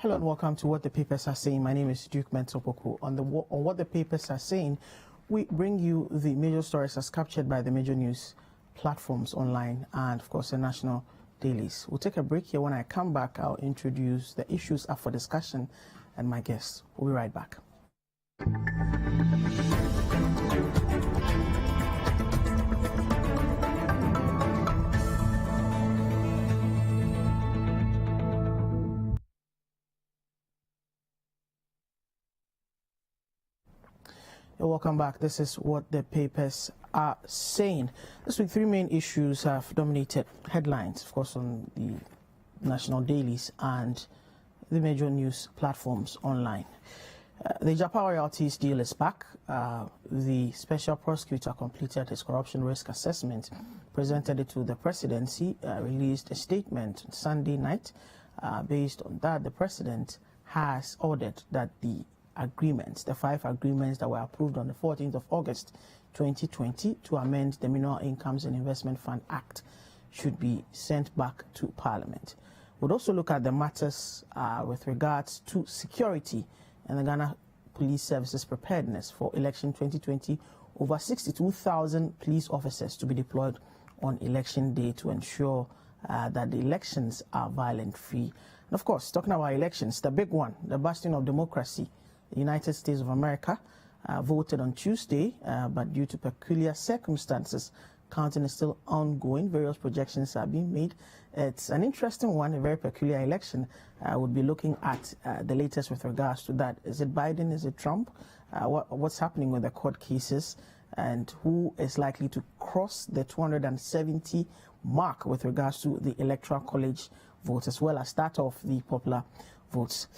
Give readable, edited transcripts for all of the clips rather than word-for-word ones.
Hello and welcome to What the Papers Are Saying. My name is Duke Mensah Opoku. On What the Papers Are Saying, we bring you the major stories as captured by the major news platforms online and, of course, the national dailies. We'll take a break here. When I come back, I'll introduce the issues up for discussion and my guests. We'll be right back. Welcome back. This is What the Papers Are Saying. This week, three main issues have dominated headlines, of course, on the national dailies and the major news platforms online. The Agyapa royalties deal is back. The special prosecutor completed his corruption risk assessment, presented it to the presidency, released a statement Sunday night. Based on that, the president has ordered that the agreements, the 5 agreements that were approved on the 14th of August 2020 to amend the Mineral Incomes and Investment Fund Act, should be sent back to Parliament. We'll also look at the matters with regards to security and the Ghana Police Service's preparedness for election 2020. Over 62,000 police officers to be deployed on election day to ensure that the elections are violent-free. And of course, talking about elections, the big one, the bastion of democracy, the United States of America, voted on Tuesday, but due to peculiar circumstances, counting is still ongoing. Various projections are being made. It's an interesting one, a very peculiar election. We'll be looking at the latest with regards to that. Is it Biden? Is it Trump? What's happening with the court cases? And who is likely to cross the 270 mark with regards to the Electoral College votes, as well as start off the popular votes?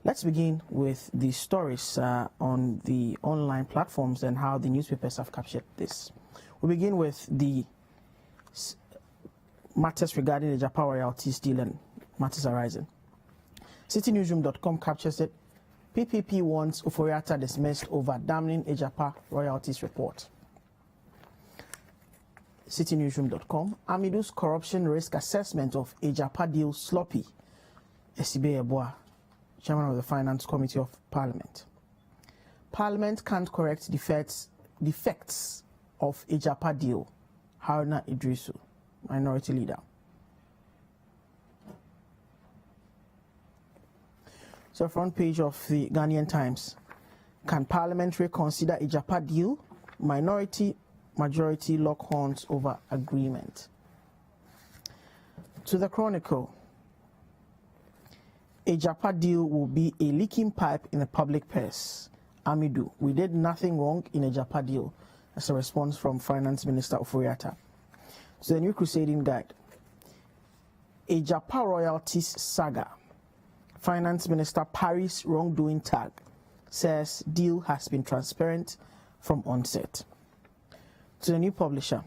Let's begin with the stories on the online platforms and how the newspapers have captured this. We begin with the matters regarding the Agyapa royalties deal and matters arising. CitiNewsroom.com captures it. PPP wants Oforiatta dismissed over damning Agyapa royalties report. CitiNewsroom.com. Amidu's corruption risk assessment of Agyapa deal sloppy. Esibe Eboa, Chairman of the Finance Committee of Parliament. Parliament can't correct defects of Agyapa deal. Haruna Idrisu, Minority Leader. So front page of the Ghanaian Times. Can Parliament reconsider Agyapa deal? Majority lock horns over agreement. To the Chronicle. Agyapa deal will be a leaking pipe in the public purse. Amidu, we did nothing wrong in Agyapa deal. As a response from Finance Minister Oforiatta. So the New Crusading Guide. Agyapa royalties saga. Finance Minister Paris wrongdoing tag. Says deal has been transparent from onset. To the New Publisher.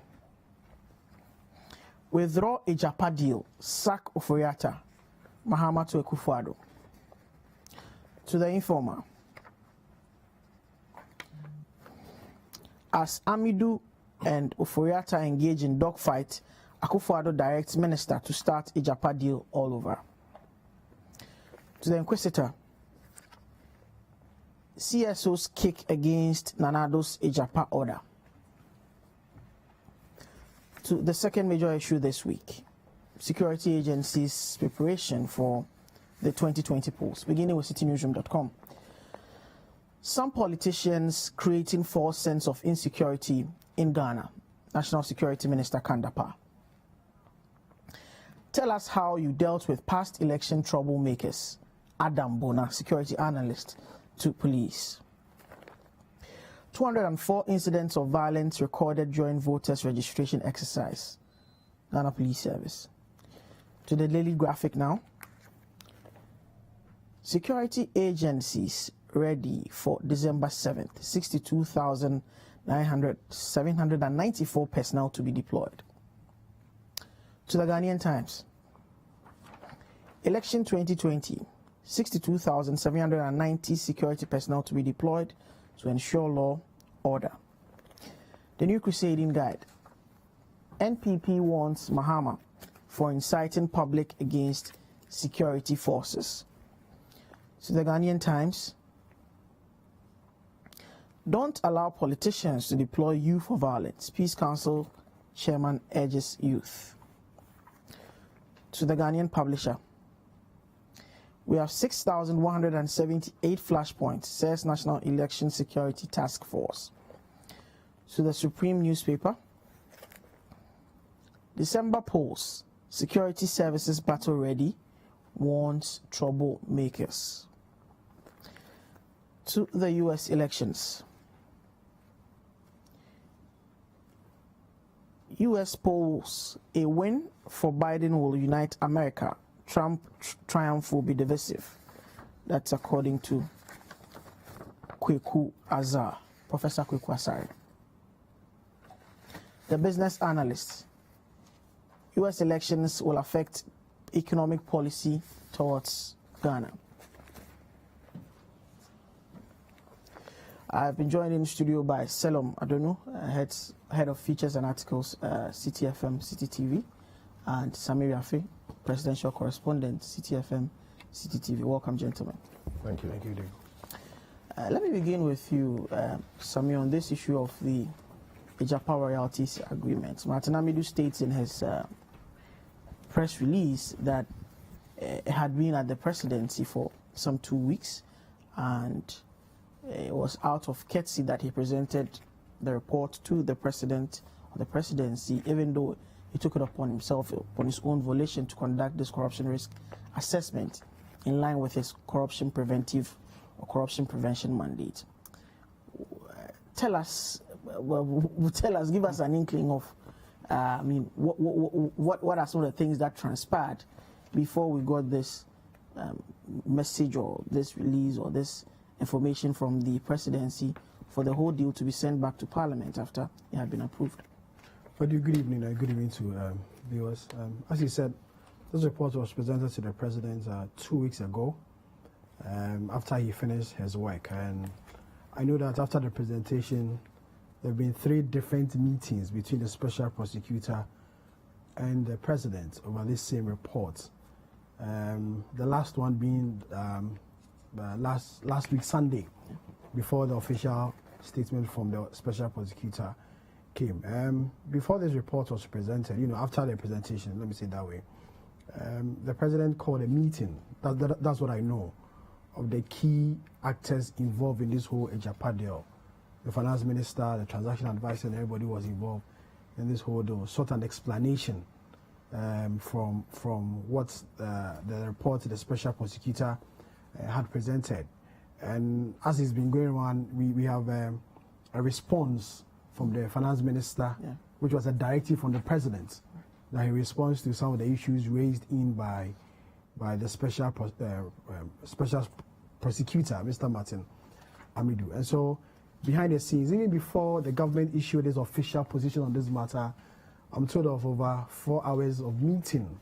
Withdraw Agyapa deal. Sack Oforiatta. Mahama to Akufo-Addo. To the Informer. As Amidu and Oforiatta engage in dogfight, Akufo-Addo directs minister to start Agyapa deal all over. To the Inquisitor. CSO's kick against Nanado's Agyapa order. To the second major issue this week. Security agencies' preparation for the 2020 polls, beginning with CitiNewsroom.com. Some politicians creating false sense of insecurity in Ghana. National Security Minister Kandapa. Tell us how you dealt with past election troublemakers. Adam Bona, security analyst, to police. 204 incidents of violence recorded during voters' registration exercise. Ghana Police Service. To the Daily Graphic now. Security agencies ready for December 7th. 62,794 personnel to be deployed. To the Ghanaian Times. Election 2020. 62,790 security personnel to be deployed to ensure law, order. The New Crusading Guide. NPP warns Mahama for inciting public against security forces. To the Ghanaian Times, don't allow politicians to deploy youth for violence. Peace Council chairman urges youth. To the Ghanaian Publisher, we have 6,178 flashpoints, says National Election Security Task Force. To the Supreme newspaper, December polls, security services battle ready, warns troublemakers. To the U.S. elections, U.S. polls, a win for Biden will unite America. Trump triumph will be divisive. That's according to Kweku Azar, Professor Kweku Azar. The Business Analyst, U.S. elections will affect economic policy towards Ghana. I've been joined in the studio by Selorm Adonoo, head of features and articles, Citi FM, Citi TV, and Sammi Wiafe, presidential correspondent, Citi FM, Citi TV. Welcome, gentlemen. Thank you. Thank you, Dave. Let me begin with you, Sammi, on this issue of the Agyapa royalties agreement. Martin Amidu states in his press release that it had been at the presidency for some 2 weeks, and it was out of courtesy that he presented the report to the president of the presidency, even though he took it upon himself, upon his own volition, to conduct this corruption risk assessment in line with his corruption preventive or corruption prevention mandate. Tell us, give us an inkling of, what are some of the things that transpired before we got this message or this release or this information from the presidency for the whole deal to be sent back to Parliament after it had been approved. Good evening, and good evening to viewers. As you said, this report was presented to the president 2 weeks ago after he finished his work. And I know that after the presentation, there have been 3 different meetings between the special prosecutor and the president over this same report. The last one being last week Sunday, before the official statement from the special prosecutor came. Before this report was presented, after the presentation, let me say it that way, the president called a meeting. That's what I know of the key actors involved in this whole Agyapa deal. The finance minister, the transaction advisor, and everybody was involved in this whole deal. Sought an explanation from what the report to the special prosecutor had presented. And as it's been going on, we have a response from the finance minister, which was a directive from the president, that he responds to some of the issues raised in by the special prosecutor, Mr. Martin Amidu. And so, behind the scenes, even before the government issued its official position on this matter, I'm told of over 4 hours of meeting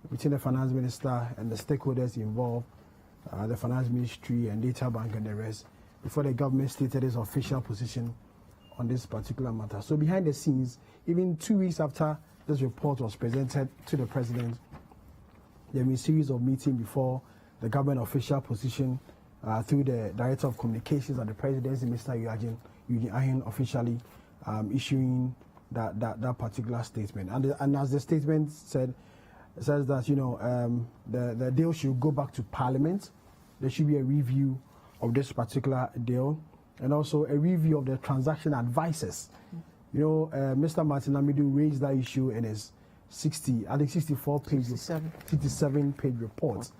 between the finance minister and the stakeholders involved, the finance ministry and data bank and the rest, before the government stated its official position on this particular matter. So behind the scenes, even 2 weeks after this report was presented to the president, there have been a series of meetings before the government official position through the Director of Communications at the presidency, Mr. Eugene Ahin, officially issuing that particular statement. And as the statement says that the deal should go back to Parliament. There should be a review of this particular deal, and also a review of the transaction advisors. Mr. Martin Amidu raised that issue in his 67-page report,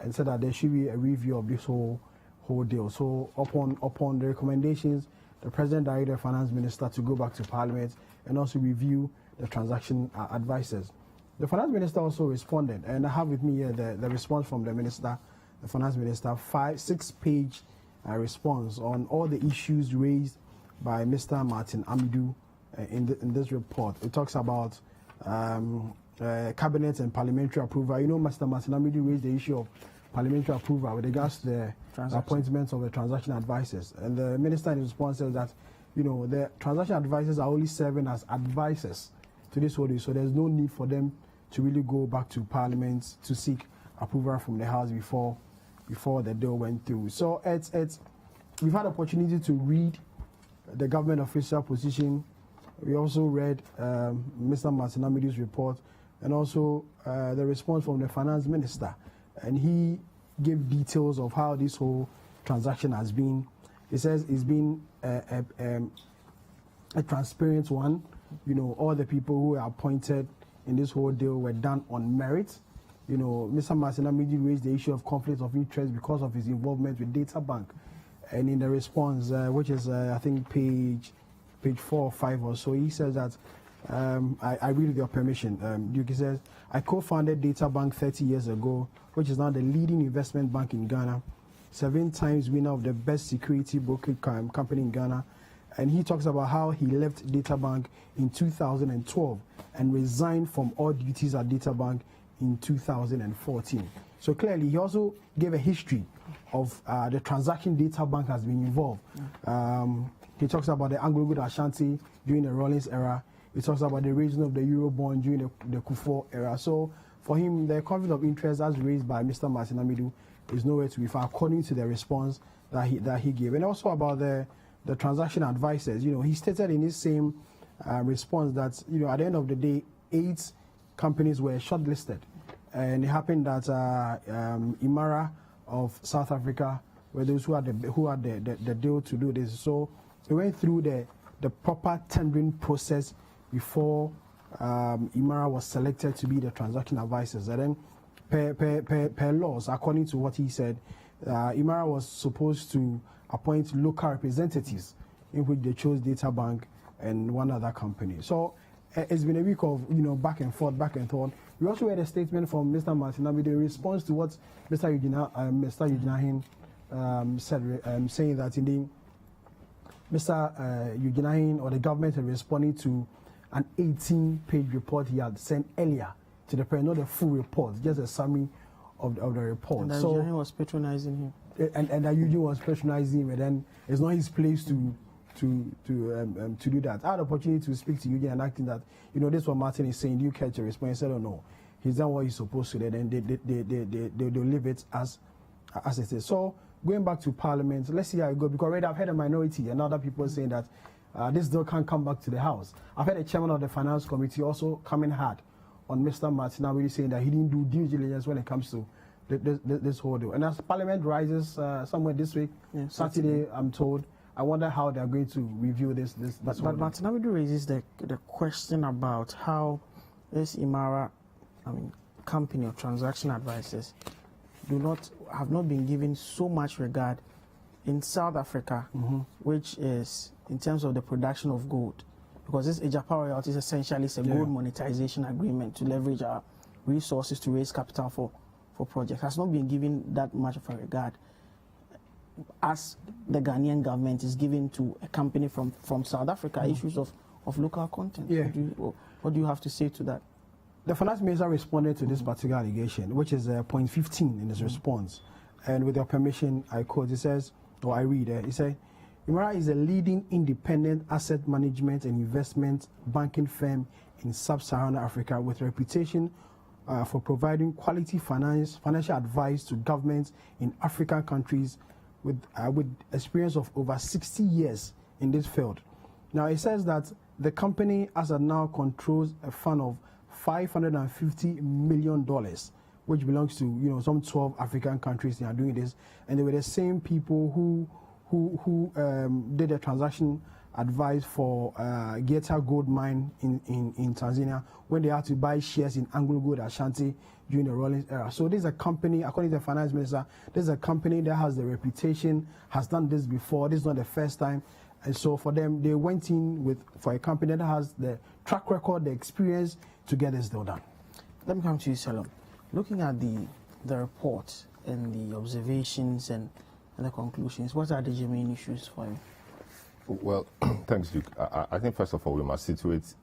and said that there should be a review of this whole deal. So upon the recommendations, the president directed the finance minister to go back to Parliament and also review the transaction advisors. The finance minister also responded, and I have with me here the response from the finance minister, 6-page response on all the issues raised by Mr. Martin Amidu in this report. It talks about cabinet and parliamentary approval. Mr. Martin Amidu raised the issue of parliamentary approval with regards to the appointments of the transaction advisors. And the minister in his response says that, the transaction advisors are only serving as advisors to this whole deal, so there's no need for them to really go back to Parliament to seek approval from the House before before the deal went through. So we've had opportunity to read the government official position. We also read Mr. Martin Amidu's report, and also the response from the finance minister. And he gave details of how this whole transaction has been. He says it's been a transparent one. You know, all the people who were appointed in this whole deal were done on merit. You know, Mr. Martin Amidu raised the issue of conflict of interest because of his involvement with Data Bank. And in the response, which is, I think, page 4 or 5 or so, he says that, I read with your permission, Duke says, I co-founded Data Bank 30 years ago, which is now the leading investment bank in Ghana, 7 times winner of the best security brokerage company in Ghana. And he talks about how he left Data Bank in 2012 and resigned from all duties at Data Bank in 2014. So clearly, he also gave a history of the transaction Data Bank has been involved. He talks about the Anglo-Good Ashanti during the Rawlings era. He talks about the raising of the Eurobond during the Kufuor era. So for him, the conflict of interest as raised by Mr. Martin Amidu is nowhere to be found, according to the response that he gave. And also about the transaction advisors, you know, he stated in his same response that, you know, at the end of the day, 8 companies were shortlisted. And it happened that Imara of South Africa were those who had the deal to do this. So they went through the proper tendering process before Imara was selected to be the transaction advisors. And then per laws, according to what he said, Imara was supposed to appoint local representatives, in which they chose Data Bank and one other company. So it's been a week of, you know, back and forth. We also had a statement from Mr. Martin Amidu in response to what Mr. Eugene said, saying that indeed Mr. Eugene or the government had responded to an 18-page report he had sent earlier to the president, not a full report, just a summary of the report. And that Eugene was patronizing him. And that Eugene was patronizing him, and then it's not his place to do that. I had the opportunity to speak to Eugene and acting that, you know, this is what Martin is saying. Do you catch a response? He said, oh no, he's done what he's supposed to do. Then they'll leave it as it is. So going back to Parliament, let's see how it goes. Because already I've heard a minority and other people saying that this deal can't come back to the House. I've heard the chairman of the Finance Committee also coming hard on Mr. Martin Amidu, saying that he didn't do due diligence when it comes to this whole deal. And as Parliament rises somewhere this week, Saturday, I'm told, I wonder how they're going to review this. But Martin Amidu raises the question about how this Imara, company or transaction advisors have not been given so much regard in South Africa, which is in terms of the production of gold, because this Agyapa royalties essentially is a gold monetization agreement to leverage our resources to raise capital for projects, has not been given that much of a regard as the Ghanaian government is giving to a company from South Africa, issues of local content. Yeah. What do you have to say to that? The finance minister responded to this particular allegation, which is point 15 in his response. And with your permission, I quote, he says, or I read, he said, Imara is a leading independent asset management and investment banking firm in sub-Saharan Africa with a reputation for providing quality financial advice to governments in African countries with experience of over 60 years in this field. Now, it says that the company, as of now, controls a fund of $550 million, which belongs to, you know, some 12 African countries. They are doing this, and they were the same people who did a transaction advice for Agyapa gold mine in Tanzania when they had to buy shares in Anglo-Good Ashanti during the Rawlings era. So this is a company, according to the finance minister, this is a company that has the reputation, has done this before. This is not the first time. And so for them, they went in for a company that has the track record, the experience to get this deal done. Let me come to you, Selorm. Looking at the report and the observations and the conclusions, what are the main issues for you? Well, thanks, Duke. I think first of all we must situate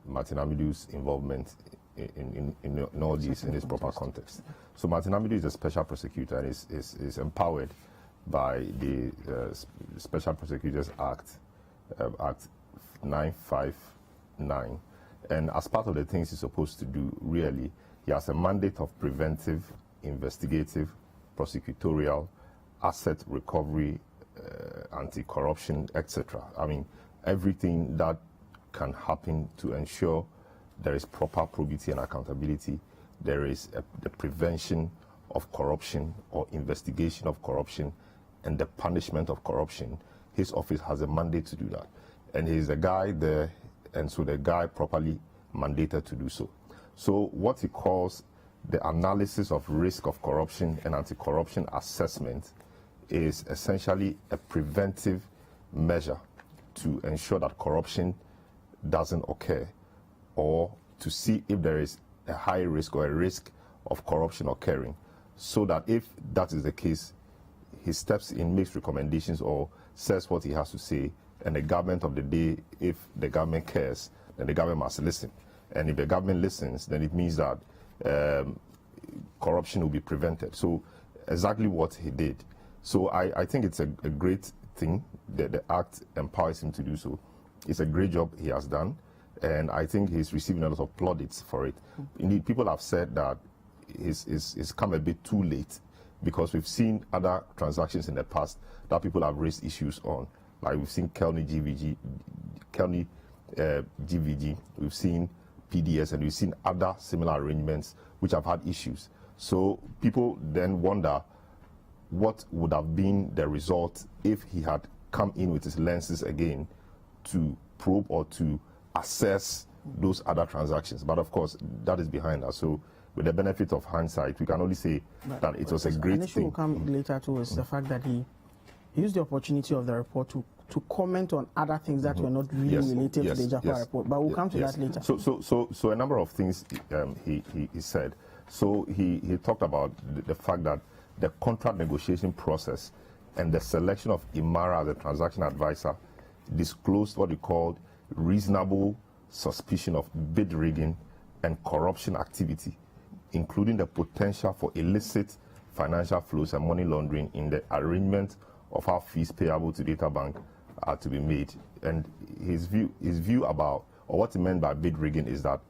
Martin Amidu's involvement in all this in its proper context. So Martin Amidu is a special prosecutor and is empowered by the Special Prosecutors Act, Act 959. And as part of the things he's supposed to do, really, he has a mandate of preventive, investigative, prosecutorial, asset recovery, anti-corruption, etc. I mean, everything that can happen to ensure there is proper probity and accountability, there is the prevention of corruption or investigation of corruption and the punishment of corruption. His office has a mandate to do that. And he's a guy there, and so the guy properly mandated to do so. So what he calls the analysis of risk of corruption and anti-corruption assessment is essentially a preventive measure to ensure that corruption doesn't occur, or to see if there is a high risk or a risk of corruption occurring, so that if that is the case, he steps in, makes recommendations, or says what he has to say, and the government of the day, if the government cares, then the government must listen. And if the government listens, then it means that corruption will be prevented. So exactly what he did. So I think it's a great thing that the Act empowers him to do so. It's a great job he has done, and I think he's receiving a lot of plaudits for it. Indeed, people have said that he's come a bit too late, because we've seen other transactions in the past that people have raised issues on. Like we've seen Kelny GVG, we've seen PDS, and we've seen other similar arrangements which have had issues. So people then wonder what would have been the result if he had come in with his lenses again to probe or to assess those other transactions. But of course, that is behind us. So with the benefit of hindsight, we can only say that it was a great thing. Will come later too is the fact that he used the opportunity of the report to comment on other things that were not really related to the Agyapa report. But we'll come to that later. So a number of things he said. So he talked about the fact that the contract negotiation process and the selection of Imara as a transaction advisor disclosed what he called reasonable suspicion of bid rigging and corruption activity, including the potential for illicit financial flows and money laundering in the arrangement of how fees payable to Data Bank are to be made. And his view about, or what he meant by bid rigging, is that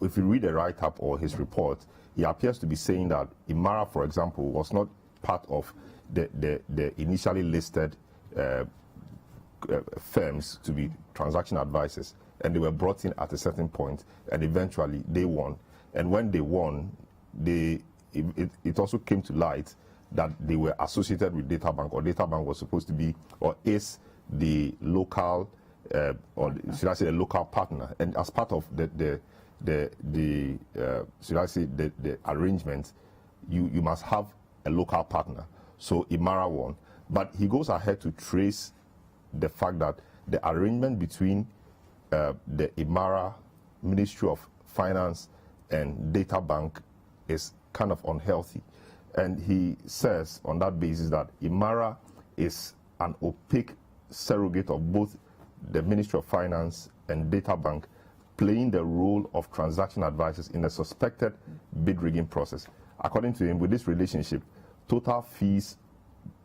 if you read the write-up or his report, he appears to be saying that Imara, for example, was not part of the initially listed firms to be transaction advisors, and they were brought in at a certain point, and eventually they won. And when they won, it also came to light that they were associated with Data Bank, or Data Bank was supposed to be, or is the local, or should I say, a local partner. And as part of the should I say, the arrangement, you must have a local partner. So Imara won, but he goes ahead to trace the fact that the arrangement between the Imara Ministry of Finance and Data Bank is kind of unhealthy. And he says on that basis that Imara is an opaque surrogate of both the Ministry of Finance and Data Bank, playing the role of transaction advisors in a suspected bid rigging process. According to him, with this relationship, total fees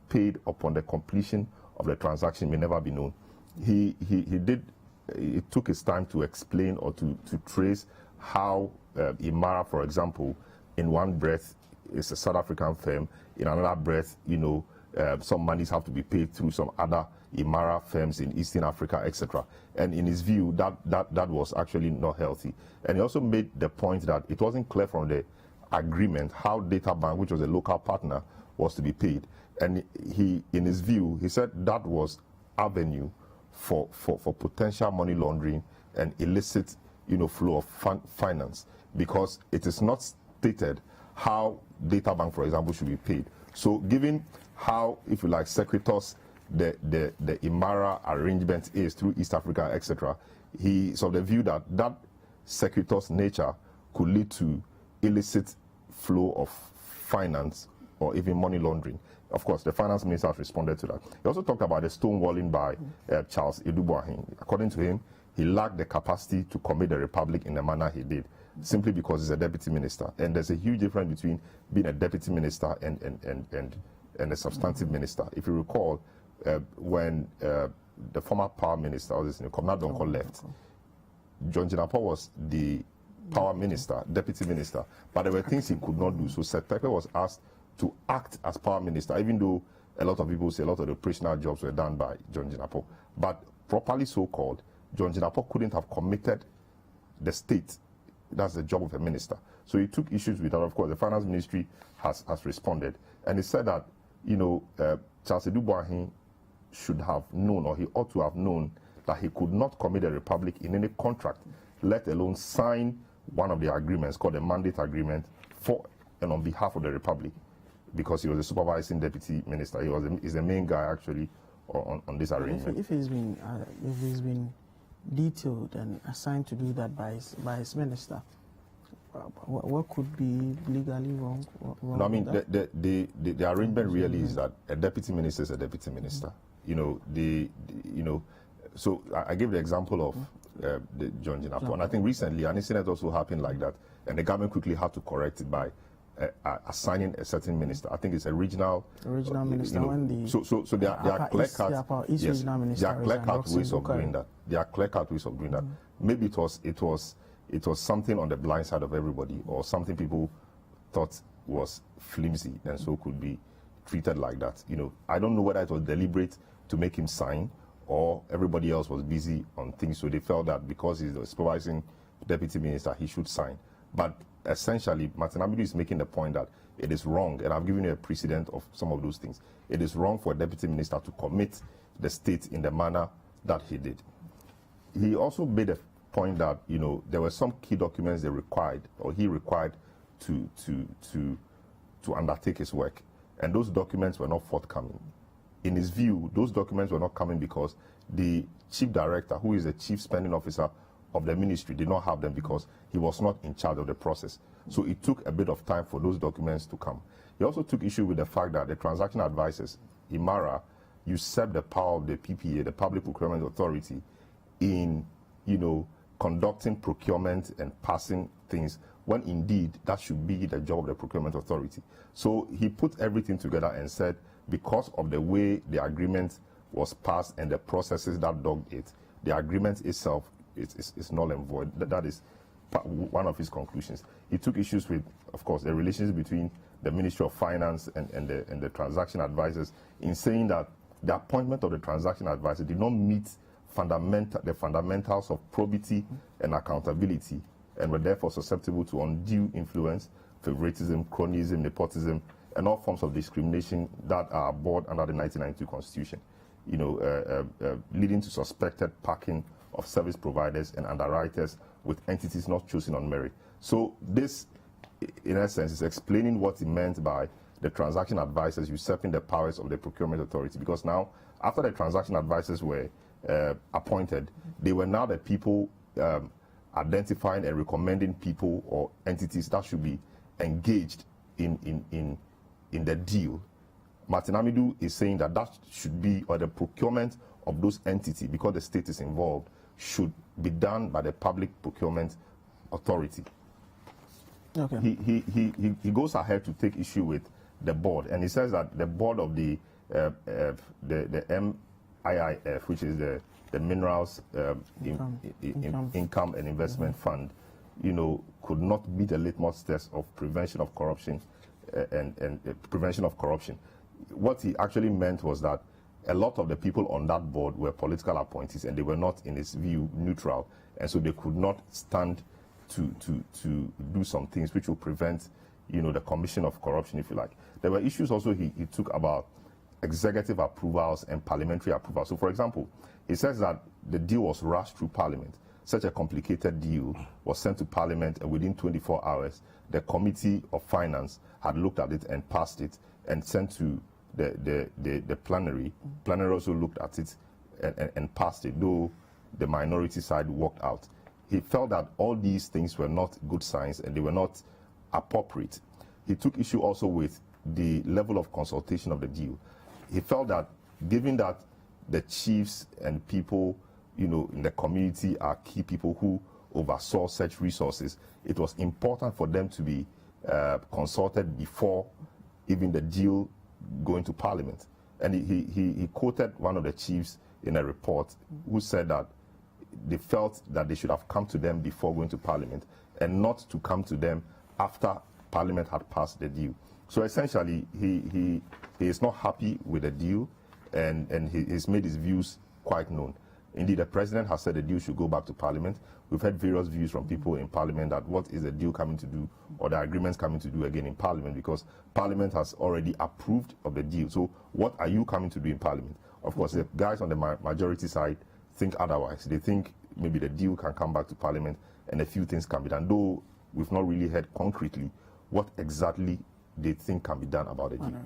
paid upon the completion of the transaction may never be known. He took his time to explain or to trace how Imara, for example, in one breath is a South African firm, in another breath, some monies have to be paid through some other Imara firms in Eastern Africa, etc. And in his view, that was actually not healthy. And he also made the point that it wasn't clear from the agreement how Data Bank, which was a local partner, was to be paid. And in his view, he said that was avenue for potential money laundering and illicit, flow of finance, because it is not stated how Data Bank, for example, should be paid. So given how, if you like, secretors the Imara arrangement is through East Africa, etc., he's of the view that secretor's nature could lead to illicit flow of finance or even money laundering. Of course, the finance minister has responded to that. He also talked about the stonewalling by Charles Edubuahin. According to him, he lacked the capacity to commit the republic in the manner he did, simply because he's a deputy minister. And there's a huge difference between being a deputy minister and a substantive minister. If you recall, when the former power minister, Komna Donko, left, John Jinapor was the power minister, deputy minister, but there were things he could not do. So Seth Pepe was asked to act as power minister, even though a lot of people say a lot of the operational jobs were done by John Jinapor. But properly so-called, John Jinapor couldn't have committed the state. That's the job of a minister. So he took issues with that. Of course, the finance ministry has responded. And he said that, Charles Edubuahin should have known, or he ought to have known, that he could not commit the republic in any contract, let alone sign one of the agreements called the mandate agreement for and on behalf of the republic, because he was a supervising deputy minister. He's the main guy actually on this arrangement. If he's been detailed and assigned to do that by his minister, what could be legally wrong? No, I mean the arrangement really is that a deputy minister is a deputy minister. So I gave the example of the John Jinapor, and I think recently an incident also happened like that, and the government quickly had to correct it by assigning a certain minister. I think it's a regional minister. So there are clear-cut ways of doing that. There are clear-cut ways of doing that. Maybe it was something on the blind side of everybody, or something people thought was flimsy and so could be treated like that. I don't know whether it was deliberate to make him sign, or everybody else was busy on things, so they felt that because he's the supervising deputy minister, he should sign. But essentially, Martin Amidu is making the point that it is wrong, and I've given you a precedent of some of those things. It is wrong for a deputy minister to commit the state in the manner that he did. He also made a point that there were some key documents they required, or he required, to undertake his work, and those documents were not forthcoming. In his view, those documents were not coming because the chief director, who is the chief spending officer of the ministry, did not have them because he was not in charge of the process. So it took a bit of time for those documents to come. He also took issue with the fact that the transaction advisors, IMARA, usurped the power of the PPA, the Public Procurement Authority, in conducting procurement and passing things, when indeed that should be the job of the Procurement Authority. So he put everything together and said, because of the way the agreement was passed and the processes that dogged it, the agreement itself is null and void. That is one of his conclusions. He took issues with, of course, the relations between the Ministry of Finance and the transaction advisors, in saying that the appointment of the transaction advisor did not meet the fundamentals of probity and accountability, and were therefore susceptible to undue influence, favoritism, cronyism, nepotism, and all forms of discrimination that are abhorred under the 1992 Constitution, leading to suspected packing of service providers and underwriters with entities not chosen on merit. So this, in essence, is explaining what he meant by the transaction advisors usurping the powers of the Procurement Authority, because now, after the transaction advisors were appointed, they were now the people identifying and recommending people or entities that should be engaged in the deal. Martin Amidu is saying that should be, or the procurement of those entities, because the state is involved, should be done by the Public Procurement Authority. Okay. He goes ahead to take issue with the board, and he says that the board of the MIIF, which is the Minerals Income and Investment Fund, could not meet the litmus test of prevention of corruption and prevention of corruption. What he actually meant was that a lot of the people on that board were political appointees, and they were not, in his view, neutral, and so they could not stand to do some things which will prevent, the commission of corruption, if you like. There were issues also he took about executive approvals and parliamentary approvals. So, for example, he says that the deal was rushed through Parliament. Such a complicated deal was sent to Parliament, and within 24 hours, the Committee of Finance had looked at it and passed it and sent to the plenary. Plenary also looked at it and passed it, though the minority side walked out. He felt that all these things were not good signs and they were not appropriate. He took issue also with the level of consultation of the deal. He felt that, given that the chiefs and people, in the community are key people who oversaw such resources, it was important for them to be consulted before even the deal going to Parliament. And he quoted one of the chiefs in a report who said that they felt that they should have come to them before going to Parliament, and not to come to them after Parliament had passed the deal. So essentially, he is not happy with the deal, and he's made his views quite known. Indeed, the president has said the deal should go back to Parliament. We've had various views from people in Parliament that what is the deal coming to do, or the agreements coming to do again in Parliament, because Parliament has already approved of the deal. So what are you coming to do in Parliament? Of course, the guys on the majority side think otherwise. They think maybe the deal can come back to Parliament and a few things can be done, though we've not really heard concretely what exactly they think can be done about the deal. Right.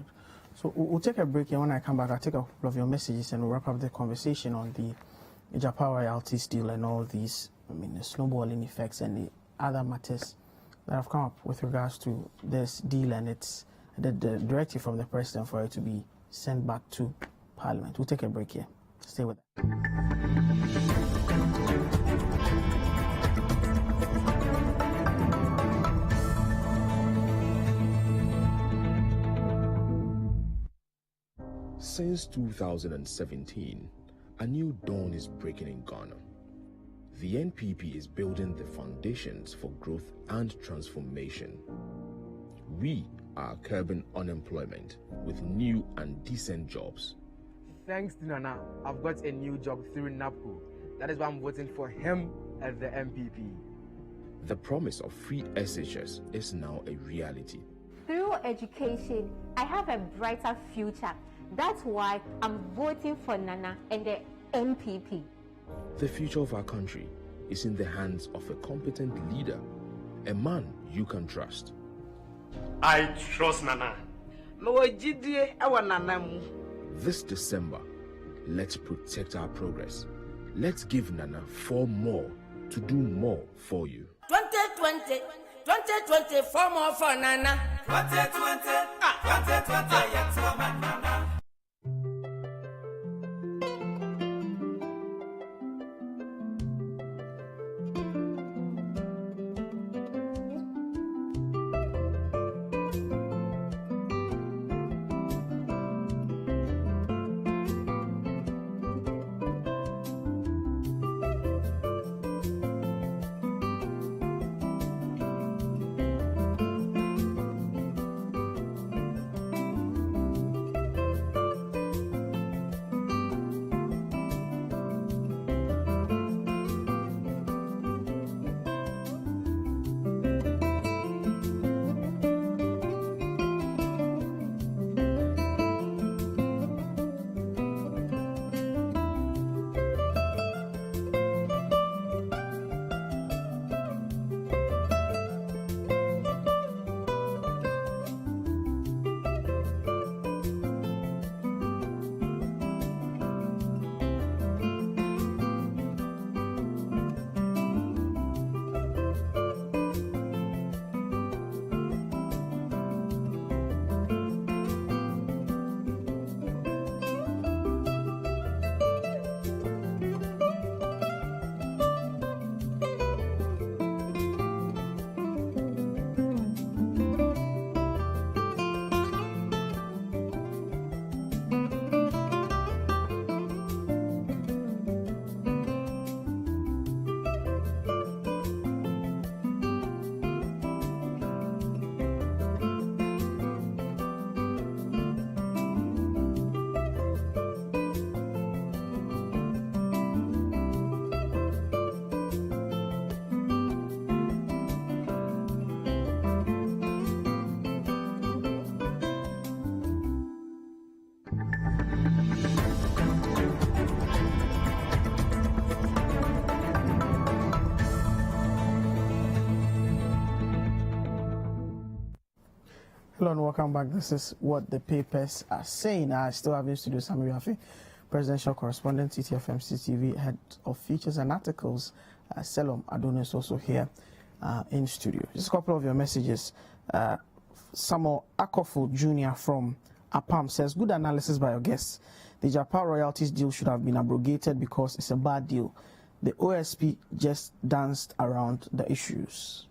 So we'll take a break, and when I come back, I'll take a couple of your messages and we'll wrap up the conversation on the Agyapa royalties deal and all these, the snowballing effects and the other matters that have come up with regards to this deal and its the directive from the president for it to be sent back to Parliament. We'll take a break here. Stay with us. Since 2017, a new dawn is breaking in Ghana. The NPP is building the foundations for growth and transformation. We are curbing unemployment with new and decent jobs. Thanks to Nana, I've got a new job through NAPCO. That is why I'm voting for him as the MPP. The promise of free SHS is now a reality. Through education, I have a brighter future. That's why I'm voting for Nana and the MPP. The future of our country is in the hands of a competent leader, a man you can trust. I trust Nana. This December, let's protect our progress. Let's give Nana 4 more to do more for you. 2020, 4 more for Nana. 2020, yes, for Nana. Hello and welcome back. This is what the papers are saying. I still have in studio Sammi Wiafe, presidential correspondent, Citi FM, CTV, head of features and articles. Selorm Adonoo is also here in studio. Just a couple of your messages. Samuel Akofu Jr. from APAM says, good analysis by your guests. The Agyapa royalties deal should have been abrogated because it's a bad deal. The OSP just danced around the issues.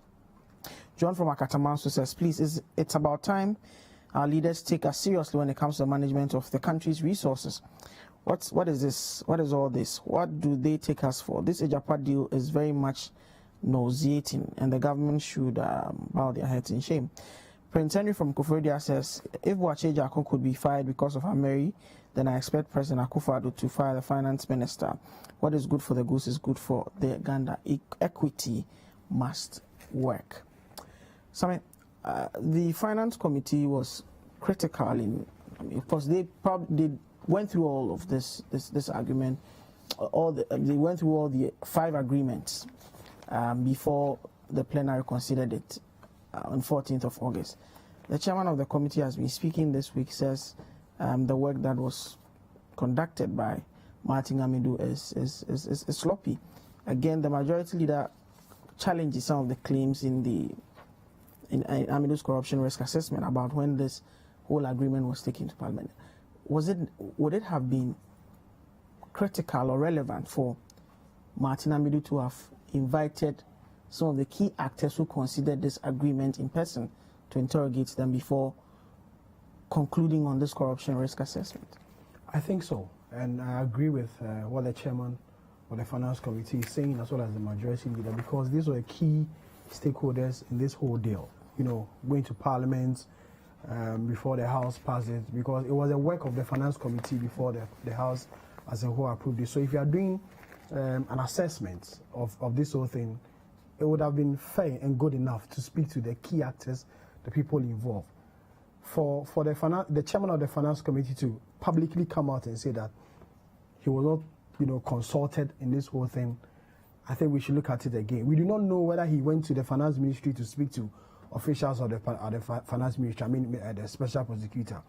John from Akatamanso says, please, it's about time our leaders take us seriously when it comes to the management of the country's resources. What is this? What is all this? What do they take us for? This Agyapa deal is very much nauseating, and the government should bow their heads in shame. Prince Henry from Koforidua says, if Boakye Agyapa could be fired because of her Mary, then I expect President Akufo-Addo to fire the finance minister. What is good for the goose is good for the gander. Equity must work. Sammi, the finance committee was critical in, of course, they went through all of this argument. They went through all the 5 agreements before the plenary considered it on 14th of August. The chairman of the committee has been speaking this week, says the work that was conducted by Martin Amidu is sloppy. Again, the majority leader challenges some of the claims in Amidu's corruption risk assessment about when this whole agreement was taken to Parliament. Would it have been critical or relevant for Martin Amidu to have invited some of the key actors who considered this agreement in person to interrogate them before concluding on this corruption risk assessment? I think so, and I agree with what the chairman of the finance committee is saying, as well as the majority leader, because these were key stakeholders in this whole deal. You know, going to Parliament before the House passed it, because it was a work of the finance committee before the House as a whole approved it. So if you are doing an assessment of this whole thing, it would have been fair and good enough to speak to the key actors, the people involved. For the chairman of the finance committee to publicly come out and say that he was not, consulted in this whole thing, I think we should look at it again. We do not know whether he went to the finance ministry to speak to officials of the finance ministry, the special prosecutor.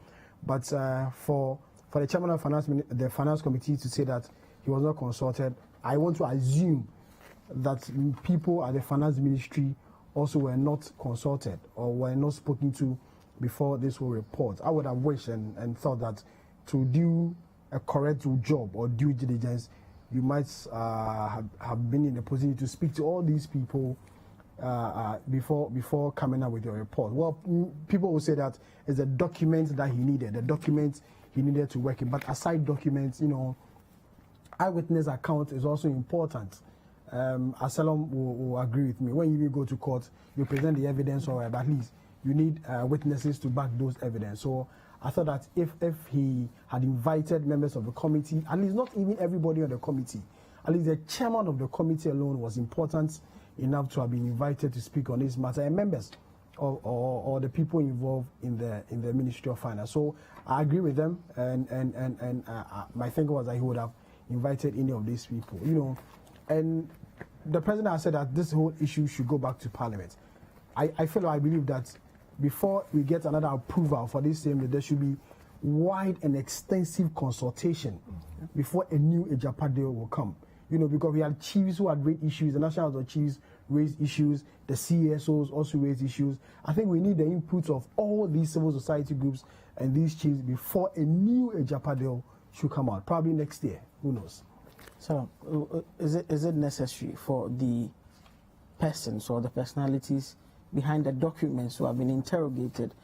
But for the chairman of the finance committee to say that he was not consulted, I want to assume that people at the finance ministry also were not consulted or were not spoken to before this whole report. I would have wished and thought that to do a correct job or due diligence, you might have been in a position to speak to all these people before coming up with your report. Well, people will say that it's a document that he needed, the document he needed to work in. But aside documents, eyewitness account is also important. Selorm will agree with me. When you go to court, you present the evidence, or at least you need witnesses to back those evidence. So I thought that if he had invited members of the committee, at least not even everybody on the committee, at least the chairman of the committee alone was important enough to have been invited to speak on this matter, and members or the people involved in the Ministry of Finance. So I agree with them, and my thinking was that he would have invited any of these people, and the president has said that this whole issue should go back to Parliament. I believe that before we get another approval for this same, there should be wide and extensive consultation before a new Agyapa deal will come. Because we had chiefs who had raised issues, the National House of Chiefs raised issues, the CSOs also raised issues. I think we need the input of all these civil society groups and these chiefs before a new Agyapa deal should come out, probably next year. Who knows? So, is it necessary for the persons or the personalities behind the documents who have been interrogated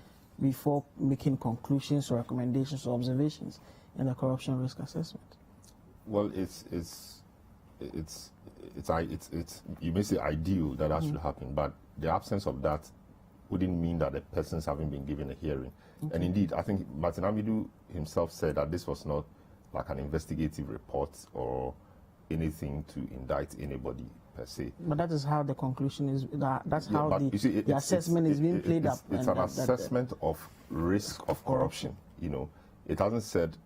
before making conclusions or recommendations or observations in the corruption risk assessment? Well, it's you may say ideal that should happen, but the absence of that wouldn't mean that the persons haven't been given a hearing. Okay. And indeed, I think Martin Amidu himself said that this was not like an investigative report or anything to indict anybody per se. But that is how the conclusion is. That's how the assessment is being played up. It's an assessment of risk of corruption. It hasn't said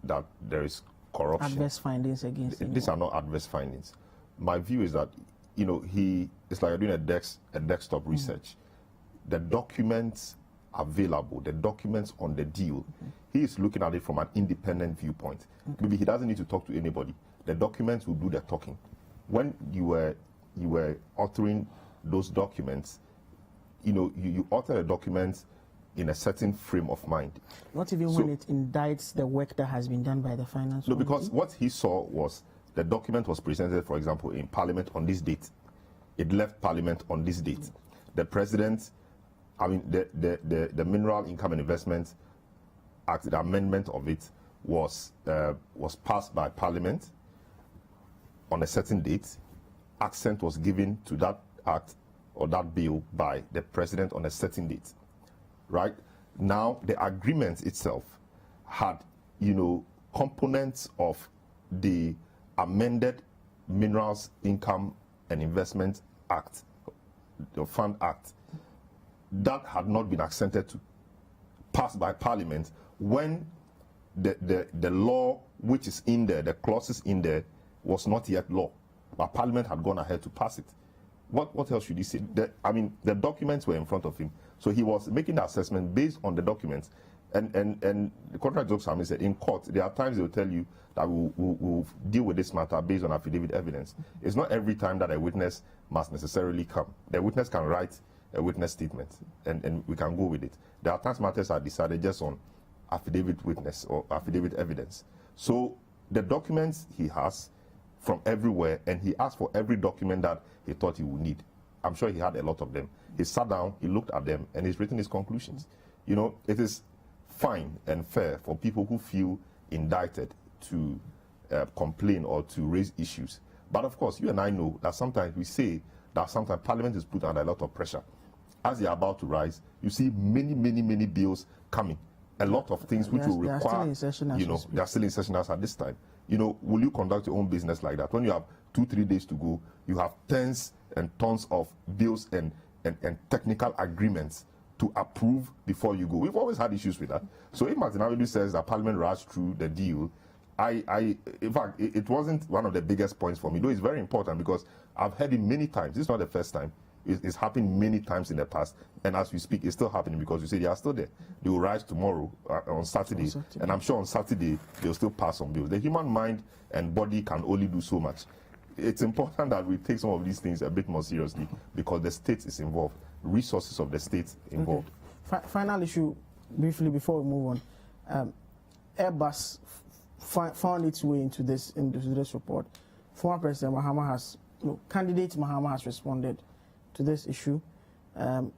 that there is corruption. Adverse findings against anyone. These are not adverse findings. My view is that it's like you're doing a desktop research. The documents available, the documents on the deal, he is looking at it from an independent viewpoint. Maybe he doesn't need to talk to anybody. The documents will do the talking. When you were authoring those documents, you author the documents in a certain frame of mind. Not even when it indicts the work that has been done by the finance committee? Because what he saw was the document was presented, for example, in Parliament on this date. It left Parliament on this date. The president, the Mineral Income and Investment Act, the amendment of it was passed by Parliament on a certain date. Accent was given to that act or that bill by the president on a certain date. right? Now, the agreement itself had, you know, components of the amended Minerals Income and Investment Act, the Fund Act, that had not been accented to pass by Parliament when the law which is in there, the clauses in there, was not yet law. But Parliament had gone ahead to pass it. What else should he say? I mean, the documents were in front of him. So he was making the assessment based on the documents. And the contract judge Sammi said, in court, there are times they will tell you that we'll deal with this matter based on affidavit evidence. It's not every time that a witness must necessarily come. The witness can write a witness statement, and we can go with it. There are times matters are decided just on affidavit witness or affidavit evidence. So the documents he has from everywhere, and he asked for every document that he thought he would need. I'm sure he had a lot of them. He sat down, he looked at them, and he's written his conclusions. You know, it is fine and fair for people who feel indicted to complain or to raise issues. But of course, you and I know that sometimes we say that sometimes Parliament is put under a lot of pressure. As they are about to rise, you see many bills coming. A lot of things which will require, you know, they are still in session as at this time. You know, will you conduct your own business like that? When you have 2-3 days to go, you have tens and tons of bills and technical agreements to approve before you go. We've always had issues with that. So if Martin Amedu says that Parliament rushed through the deal, in fact, it wasn't one of the biggest points for me, though it's very important because I've heard it many times. This is not the first time. It's happened many times in the past, and as we speak, it's still happening because you say they are still there. They will rise tomorrow on Saturday, and I'm sure on Saturday they'll still pass some bills. The human mind and body can only do so much. It's important that we take some of these things a bit more seriously because the state is involved, resources of the state involved. Okay. Final issue, briefly before we move on. Airbus found its way into this report. Former President Mahama candidate Mahama has responded to this issue.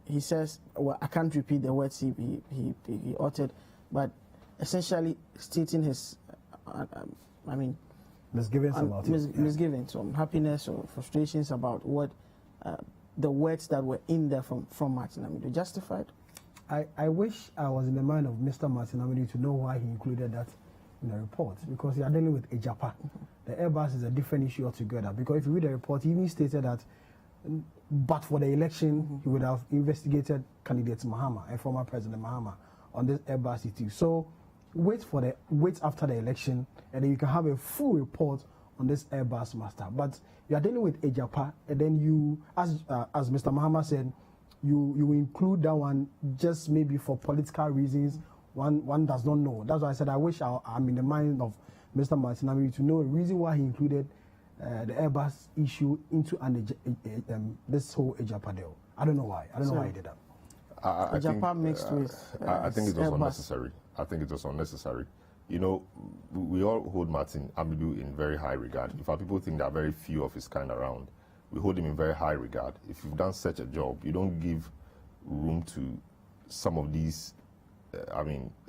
He says, well, I can't repeat the words he uttered, but essentially stating his, misgivings about it. Misgivings, unhappiness or frustrations about what the words that were in there from Martin Amedu. Justified? I wish I was in the mind of Mr. Martin Amedu to know why he included that in the report, because you are dealing with Agyapa. The Airbus is a different issue altogether, because if you read the report, he even stated that but for the election, he would have investigated candidate Mahama and former President Mahama on this Airbus issue. So wait after the election, and then you can have a full report on this Airbus master. But you are dealing with Agyapa, and then you, as Mr. Mahama said, you include that one just maybe for political reasons. One does not know. That's why I said I wish I'm in the mind of Mr. Martin Amedu to know the reason why he included the Airbus issue into this whole Agyapa deal. I don't know why. I don't know why he did that. Agyapa mixed with I think it was Airbus. unnecessary. I think it was unnecessary. You know, we all hold Martin Amedu in very high regard. In fact, people think there are very few of his kind around. We hold him in very high regard. If you've done such a job, you don't give room to some of these,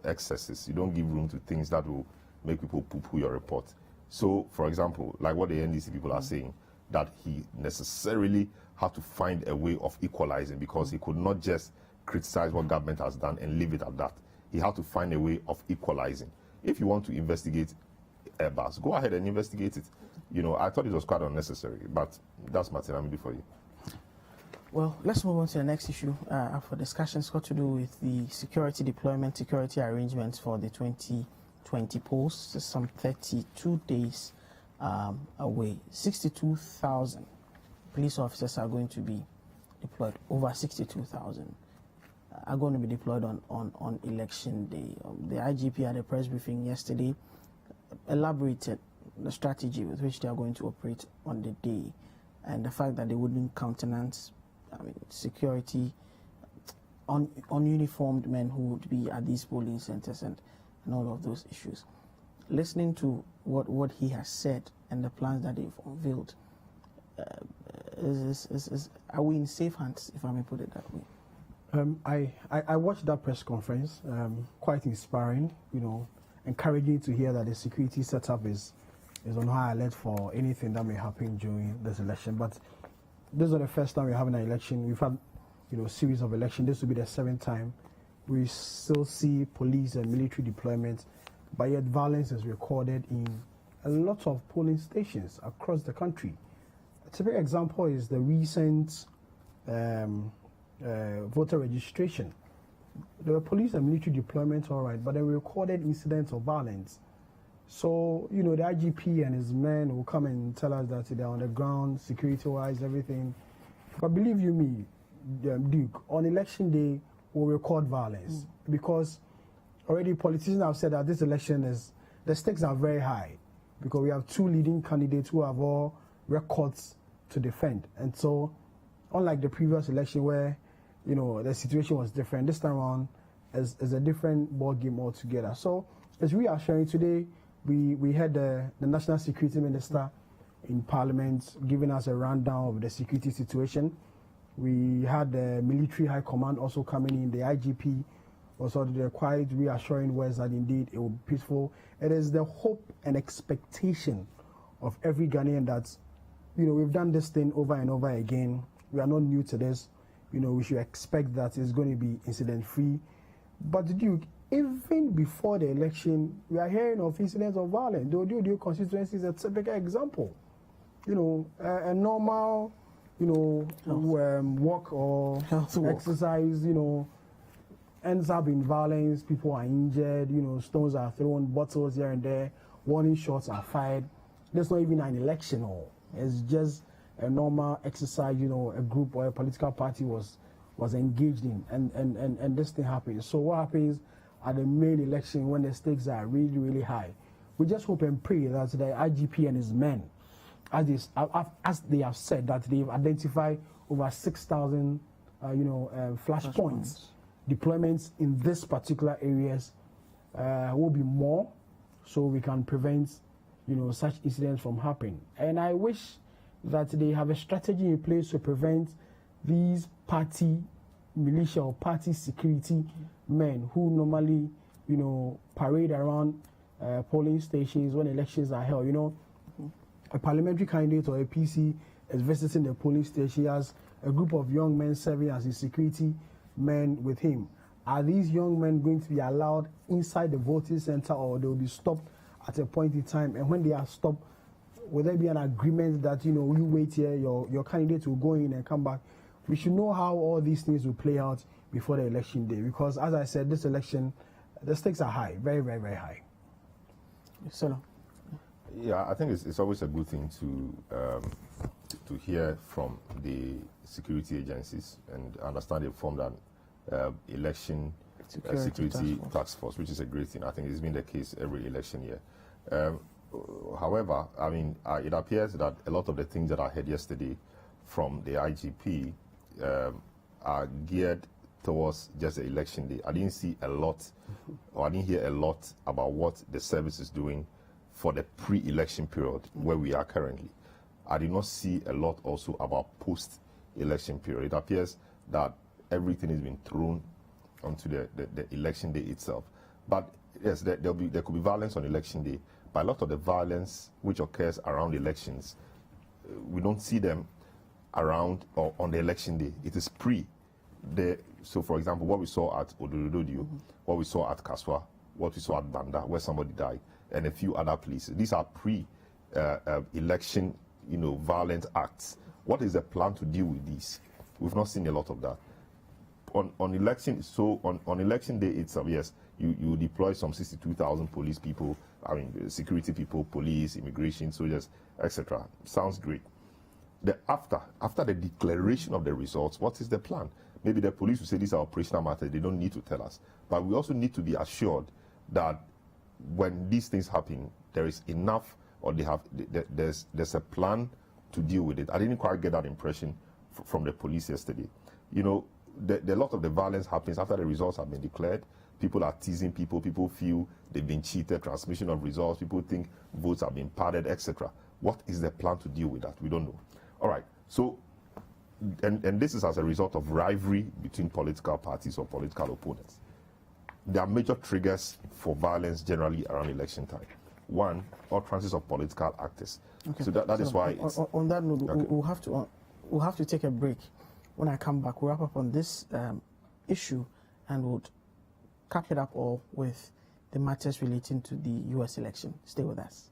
excesses. You don't give room to things that will make people poo-poo your report. So, for example, like what the NDC people are saying, that he necessarily had to find a way of equalizing because he could not just criticize what government has done and leave it at that. He had to find a way of equalizing. If you want to investigate Airbus, go ahead and investigate it. You know, I thought it was quite unnecessary, but that's Martin Amedu for you. Well, let's move on to the next issue for discussion. It's got to do with the security deployment, security arrangements for the 2020 polls. It's some 32 days away. 62,000 police officers are going to be deployed. Over 62,000 are going to be deployed on election day. The IGP at a press briefing yesterday elaborated the strategy with which they are going to operate on the day, and the fact that they wouldn't countenance security on uniformed men who would be at these polling centers and all of those issues. Listening to what he has said and the plans that they've unveiled, are we in safe hands, if I may put it that way? I watched that press conference, quite inspiring, encouraging to hear that the security setup is on high alert for anything that may happen during this election. But this is not the first time we're having an election. We've had, a series of elections. This will be the 7th time, we still see police and military deployment, but yet violence is recorded in a lot of polling stations across the country. A typical example is the recent voter registration. There were police and military deployments, all right, but they recorded incidents of violence. So, you know, the IGP and his men will come and tell us that they're on the ground, security-wise, everything. But believe you me, Duke, on election day, we'll record violence. Because already politicians have said that this election the stakes are very high. Because we have two leading candidates who have all records to defend. And so, unlike the previous election where, you know, the situation was different, this time around is a different ball game altogether. So, as we are sharing today, we had the National Security Minister in Parliament giving us a rundown of the security situation. We had the Military High Command also coming in, the IGP also the quite reassuring words that indeed it will be peaceful. It is the hope and expectation of every Ghanaian that, you know, we've done this thing over and over again. We are not new to this. You know, we should expect that it's going to be incident-free. But Duke, even before the election, we are hearing of incidents of violence. The Odio constituency is a typical example. You know, a normal, you know, walk or exercise, you know, ends up in violence. People are injured, you know, stones are thrown, bottles here and there, warning shots are fired. There's not even an election or it's just a normal exercise, you know, a group or a political party was engaged in, and this thing happens. So what happens at the main election when the stakes are really, really high? We just hope and pray that the IGP and his men, as they have said, that they've identified over 6,000, flashpoints, deployments in this particular areas will be more, so we can prevent, you know, such incidents from happening. And I wish that they have a strategy in place to prevent these party militia or party security men who normally, you know, parade around polling stations when elections are held. You know, a parliamentary candidate or a PC is visiting the polling station. He has a group of young men serving as his security men with him. Are these young men going to be allowed inside the voting center, or they will be stopped at a point in time? And when they are stopped, will there be an agreement that, you know, you wait here, your candidate will go in and come back? We should know how all these things will play out before the election day, because as I said, this election, the stakes are high, very, very, very high. Selorm. Yeah, I think it's always a good thing to hear from the security agencies and understand they formed an election security task force, which is a great thing. I think it's been the case every election year. However, I mean, it appears that a lot of the things that I heard yesterday from the IGP are geared towards just the election day. I didn't see a lot, or I didn't hear a lot about what the service is doing for the pre-election period where we are currently. I did not see a lot also about post-election period. It appears that everything has been thrown onto the election day itself. But yes, there could be violence on election day, but a lot of the violence which occurs around elections, we don't see them around or on the election day. It is pre. So, for example, what we saw at Adonoo, what we saw at Kaswa, what we saw at Banda, where somebody died, and a few other places. These are pre-election, you know, violent acts. What is the plan to deal with these? We've not seen a lot of that. On election, so on election day itself, yes, you deploy some 62,000 police people, I mean, security people, police, immigration, soldiers, etc. Sounds great. After the declaration of the results, what is the plan? Maybe the police will say these are operational matters, they don't need to tell us. But we also need to be assured that when these things happen, there is enough, or there's a plan to deal with it. I didn't quite get that impression from the police yesterday. You know, a lot of the violence happens after the results have been declared. People are teasing people. People feel they've been cheated, transmission of results. People think votes have been padded, etc. What is the plan to deal with that? We don't know. All right. So, and this is as a result of rivalry between political parties or political opponents. There are major triggers for violence generally around election time. One, utterances of political actors. Okay. So that is why it's... On that note, okay. we'll have to take a break. When I come back, we'll wrap up on this issue and we'll cap it up all with the matters relating to the U.S. election. Stay with us.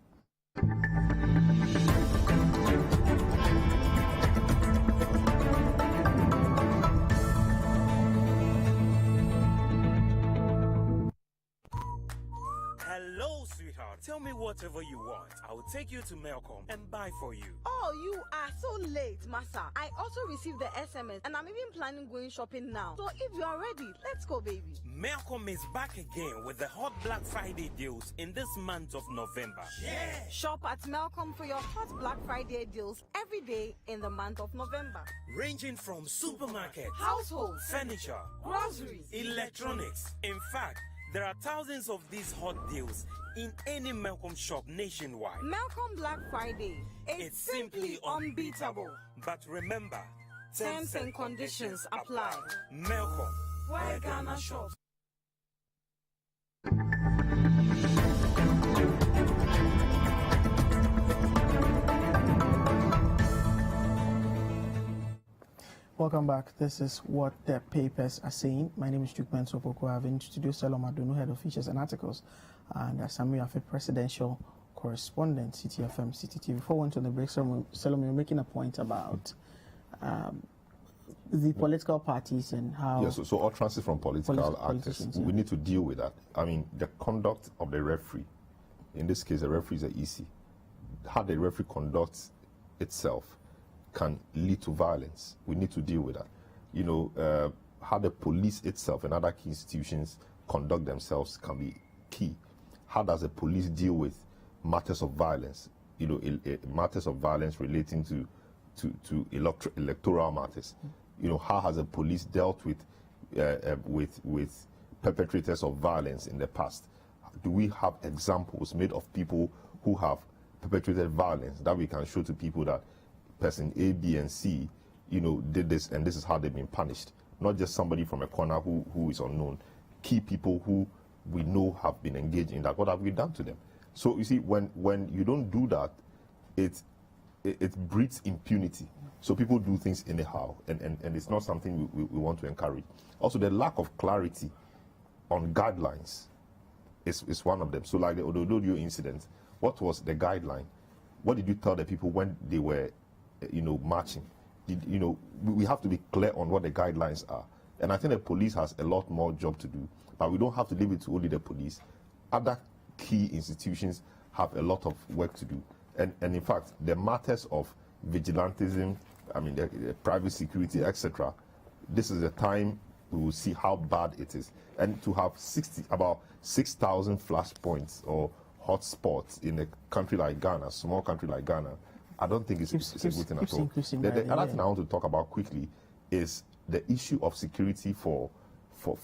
Hello, sweetheart. Tell me whatever you want. I will take you to Melcom and buy for you. Oh, you are so late, Massa. I also received the SMS and I'm even planning going shopping now. So if you are ready, let's go, baby. Melcom is back again with the hot Black Friday deals in this month of November. Yeah! Shop at Melcom for your hot Black Friday deals every day in the month of November. Ranging from supermarkets, households, furniture, groceries, electronics. In fact, there are thousands of these hot deals in any Melcom shop nationwide. Melcom Black Friday. It's simply unbeatable. But remember, terms and conditions apply. Melcom, where Ghana shops. Welcome back. This is what the papers are saying. My name is Duke Mensah Opoku. I have introduced Selorm, Adonoo, head of features and articles, and Sammi, Wiafe, presidential correspondent, Citi FM, Citi TV. Before we went on the break, Selorm, you're making a point about the political parties and how... Yes, so all transit from political actors, we need to deal with that. I mean, the conduct of the referee, in this case, the referee is the EC. How the referee conducts itself can lead to violence. We need to deal with that. You know, how the police itself and other key institutions conduct themselves can be key. How does the police deal with matters of violence? You know, matters of violence relating to electoral matters. You know, how has the police dealt with perpetrators of violence in the past? Do we have examples made of people who have perpetrated violence that we can show to people that person A, B, and C, you know, did this and this is how they've been punished? Not just somebody from a corner who is unknown. Key people who we know have been engaged in that. What have we done to them? So you see, when you don't do that, it breeds impunity. So people do things anyhow, and it's not something we want to encourage. Also, the lack of clarity on guidelines is one of them. So like the Adonoo incident, what was the guideline? What did you tell the people when they were, you know, marching? We have to be clear on what the guidelines are. And I think the police has a lot more job to do, but we don't have to leave it to only the police. Other key institutions have a lot of work to do. And in fact, the matters of vigilantism, I mean, the private security, etc., this is the time we will see how bad it is. And to have about 6,000 flashpoints or hotspots in a country like Ghana, small country like Ghana, I don't think it's a good thing at all. The other thing I want to talk about quickly is the issue of security for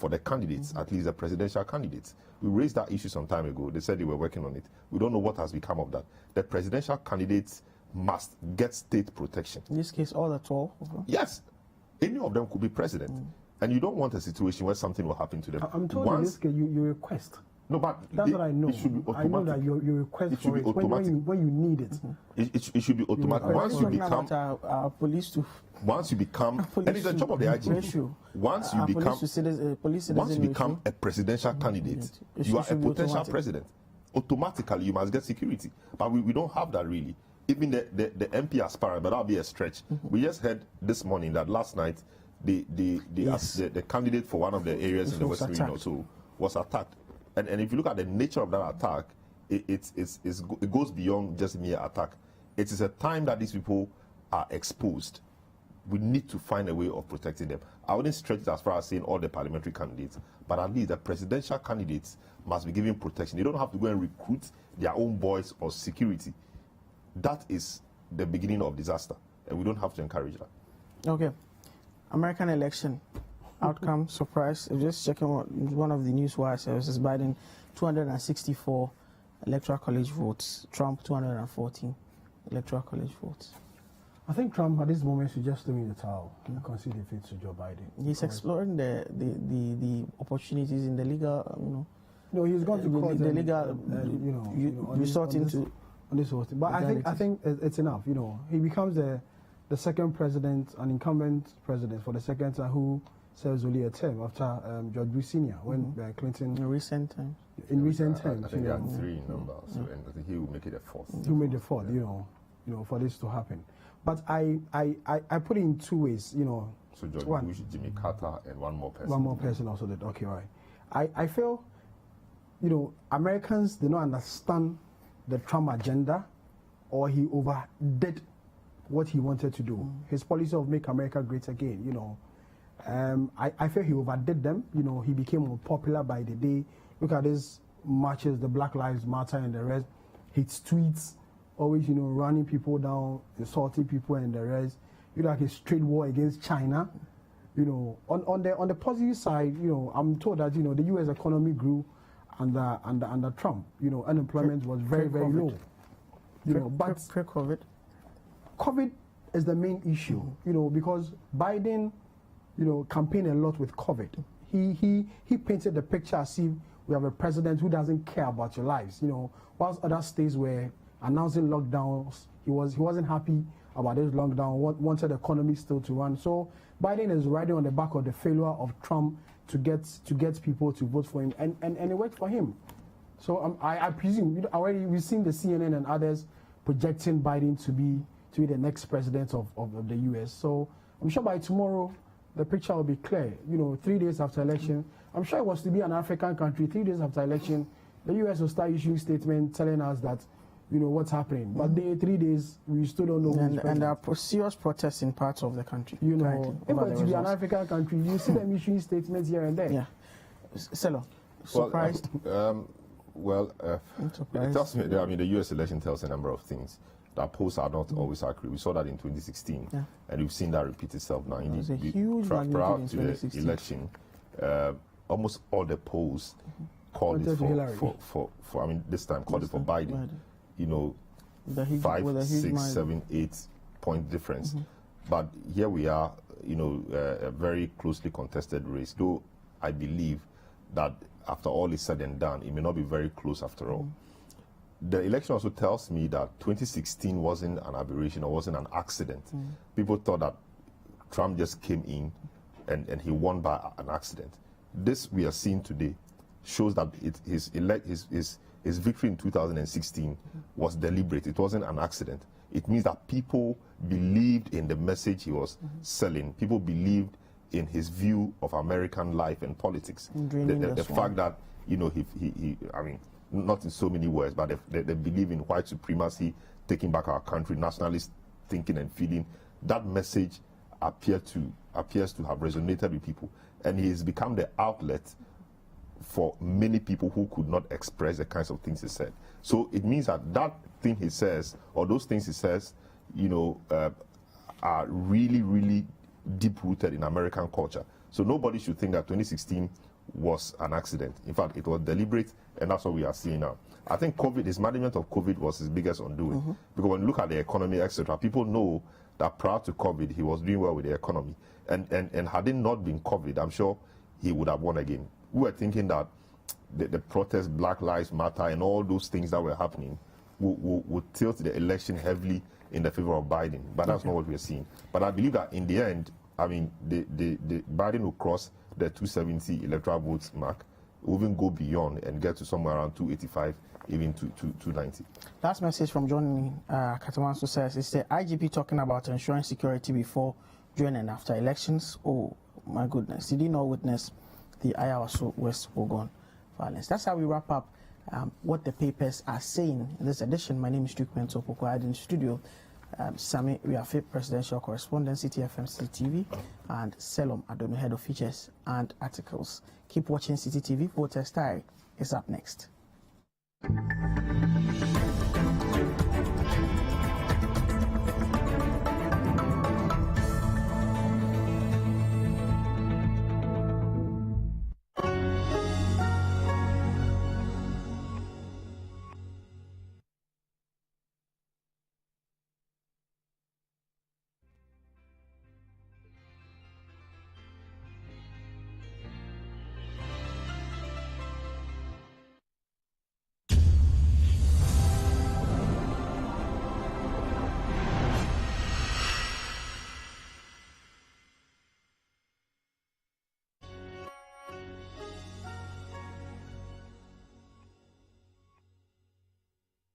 the candidates, at least the presidential candidates. We raised that issue some time ago. They said they were working on it. We don't know what has become of that. The presidential candidates must get state protection. In this case, all at all? Yes. Any of them could be president. And you don't want a situation where something will happen to them. I'm told in this case, you request. No, but that's what I know. It should be automatic. I know that you request for it when you need it. It should be automatic. Once you become our police to. Once you become, and it's the job of the IG. Once you become a presidential candidate, you are a potential president. Automatically, you must get security. But we don't have that really. Even the MP aspirant, but that'll be a stretch. We just heard this morning that last night the candidate for one of the areas in the Western region also was attacked. And if you look at the nature of that attack, it goes beyond just mere attack. It is a time that these people are exposed. We need to find a way of protecting them. I wouldn't stretch it as far as saying all the parliamentary candidates, but at least the presidential candidates must be given protection. They don't have to go and recruit their own boys or security. That is the beginning of disaster, and we don't have to encourage that. Okay. American election. Outcome, surprise. Just checking one of the news wire services. Biden, 264 electoral college votes. Trump, 214 electoral college votes. I think Trump at this moment should just throw in the towel and concede defeat to Joe Biden. He's exploring the opportunities in the legal, No, he's going to court the legal, resorting to on this whole thing. But I think it's enough. He becomes the second president, an incumbent president for the second time who So it was only a term after George Bush Sr. when Clinton. In recent times. In recent times, I think they had 3 in number, so and I think he will make it a 4th. He made the 4th, you know, for this to happen. But I put it in 2 ways, you know. So George Bush, Jimmy Carter, and one more person. One more person also did. Okay, right. I feel, you know, Americans do not understand the Trump agenda, or he overdid what he wanted to do. His policy of make America great again, you know. I feel he overdid them. You know, he became more popular by the day. Look at his marches, the Black Lives Matter and the rest. His tweets, always, you know, running people down, insulting people and the rest. You know, like his trade war against China. You know, on the positive side, you know, I'm told that, you know, the U.S. economy grew under Trump. You know, unemployment was very low. You know, but pre-COVID, COVID is the main issue. You know, because Biden, you know, campaigned a lot with COVID. He painted the picture as if we have a president who doesn't care about your lives. You know, whilst other states were announcing lockdowns, he wasn't happy about this lockdown. Wanted the economy still to run. So Biden is riding on the back of the failure of Trump to get people to vote for him, and it worked for him. So I presume, you know, already we've seen the CNN and others projecting Biden to be the next president of the U.S. So I'm sure by tomorrow the picture will be clear. You know, 3 days after election, I'm sure it was to be an African country. 3 days after election, the U.S. will start issuing statements telling us that, you know, what's happening. But 3 days, we still don't know. And there are serious protests in parts of the country. You know, if it to be an African country, you see them issuing statements here and there. Yeah. Selorm, surprised? It tells me, I mean, the U.S. election tells a number of things. That polls are not always accurate. We saw that in 2016, and we've seen that repeat itself now. It was a huge prior in to the election, almost all the polls called it for I mean, this time called it for Biden. You know, 5, 6, 7, 8 point difference. But here we are, you know, a very closely contested race. Though I believe that after all is said and done, it may not be very close after all. The election also tells me that 2016 wasn't an aberration or wasn't an accident. People thought that Trump just came in and he won by an accident. This we are seeing today shows that his victory in 2016 was deliberate. It wasn't an accident. It means that people believed in the message he was selling. People believed in his view of American life and politics. The fact that, you know, he I mean, not in so many words, but they believe in white supremacy, taking back our country, nationalist thinking and feeling. That message appears to have resonated with people, and he has become the outlet for many people who could not express the kinds of things he said. So it means that thing he says, or those things he says, you know, are really deep-rooted in American culture. So nobody should think that 2016 was an accident. In fact, it was deliberate, and that's what we are seeing now. I think his management of COVID was his biggest undoing. Because when you look at the economy, etc., people know that prior to COVID, he was doing well with the economy. And had it not been COVID, I'm sure he would have won again. We were thinking that the protests, Black Lives Matter, and all those things that were happening would tilt the election heavily in the favor of Biden. But that's not what we're seeing. But I believe that in the end, I mean, the Biden will cross the 270 electoral votes mark, will even go beyond and get to somewhere around 285, even to 290. Last message from John Katamanso says, it's the IGP talking about ensuring security before, during and after elections. Oh my goodness, did he not witness the Ayawaso West Ogun violence? That's how we wrap up what the papers are saying in this edition. My name is Duke Mensah Opoku. I had in studio Sammi, Wiafe, presidential correspondent, Citi FM, Citi TV, and Selorm, Adonoo, head of features and articles. Keep watching Citi TV. Voters' Diary is up next.